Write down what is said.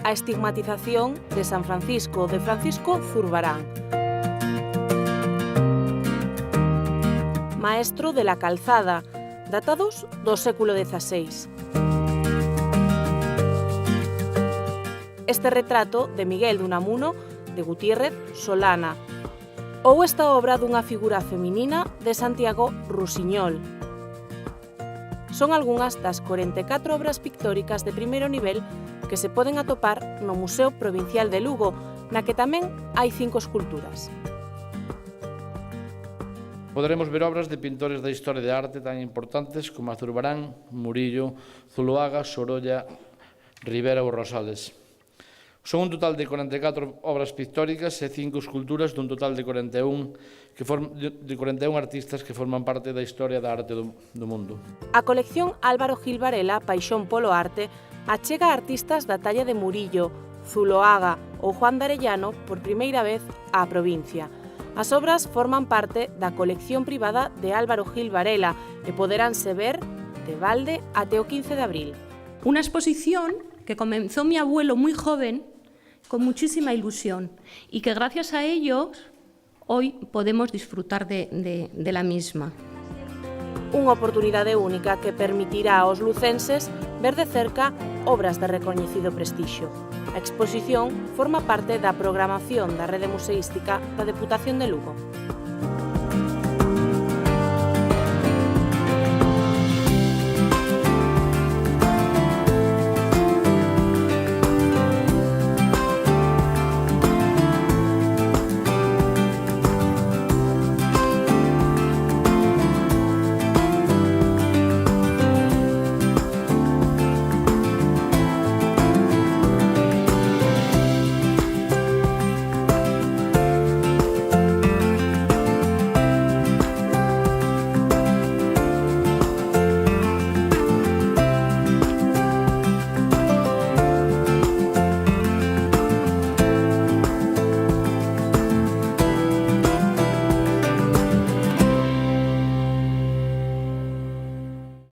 a estigmatización de San Francisco, de Francisco Zurbarán, maestro de la calzada, datados do século XVI. Este retrato de Miguel de Unamuno de Gutiérrez Solana, ou esta obra dunha figura feminina de Santiago Rusiñol. Son algunhas das 44 obras pictóricas de primeiro nivel que se poden atopar no Museo Provincial de Lugo, na que tamén hai 5 esculturas. Poderemos ver obras de pintores da historia de arte tan importantes como Zurbarán, Murillo, Zuloaga, Sorolla, Rivera ou Rosales. Son un total de 44 obras pictóricas e 5 esculturas dun total de 41 artistas que forman parte da historia da arte do mundo. A colección Álvaro Gil Varela, Paixón polo arte, achega artistas da talla de Murillo, Zuloaga ou Juan de Arellano por primeira vez á provincia. As obras forman parte da colección privada de Álvaro Gil Varela e poderánse ver de balde até o 15 de abril. Una exposición que comenzó mi abuelo muy joven, con muchísima ilusión, y que gracias a ellos hoy podemos disfrutar de la misma. Unha oportunidade única que permitirá aos lucenses ver de cerca obras de recoñecido prestixio. A exposición forma parte da programación da Rede Museística da Deputación de Lugo.